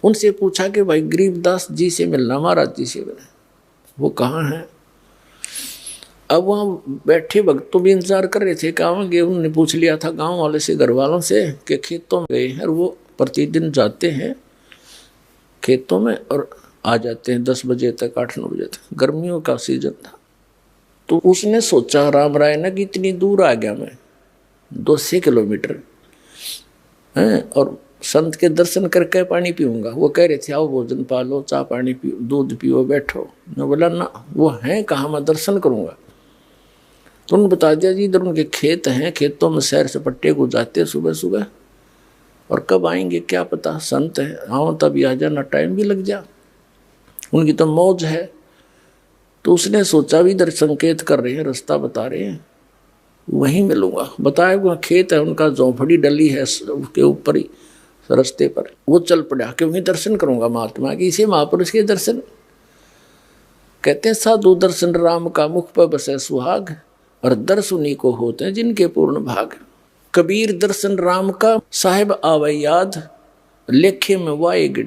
उनसे पूछा कि भाई गरीबदास जी से मिलना, महाराज जी से मिलना, वो कहाँ हैं? अब वहाँ बैठे भक्त तो भी इंतजार कर रहे थे, कहाँ गए? उन्होंने पूछ लिया था गांव वाले से, घर वालों से, कि खेतों में गए हैं। और वो प्रतिदिन जाते हैं खेतों में और आ जाते हैं 10 बजे तक, 8-9 बजे तक। गर्मियों का सीजन था। तो उसने सोचा राम राय ने कि इतनी दूर आ गया मैं, 200 किलोमीटर हैं, और संत के दर्शन करके पानी पीऊंगा। वो कह रहे थे आओ भोजन पालो, चाय पानी पियो, दूध पियो, बैठो। मैं बोला ना, वो हैं कहाँ, मैं दर्शन करूंगा। तो उन्होंने बता दिया जी इधर उनके खेत हैं, खेतों में सैर सपट्टे को जाते सुबह सुबह, और कब आएंगे क्या पता, संत है, आओ तभी आ जाना, टाइम भी लग जा, उनकी तो मौज है। तो उसने सोचा भी इधर संकेत कर रहे हैं, रास्ता बता रहे हैं, वहीं मिलूंगा। बताया वहाँ खेत है उनका, झोंपड़ी डली है उसके ऊपर ही रास्ते पर। वो चल पड़ा कि वहीं दर्शन करूंगा महात्मा के, इसे महापुरुष के दर्शन। कहते हैं साधु दर्शन राम का, मुख पर बसे सुहाग, और दर्श उन्हीं को होते हैं जिनके पूर्ण भाग। कबीर दर्शन राम का, साहेब आवे याद, लेखे में वाए गड़ी।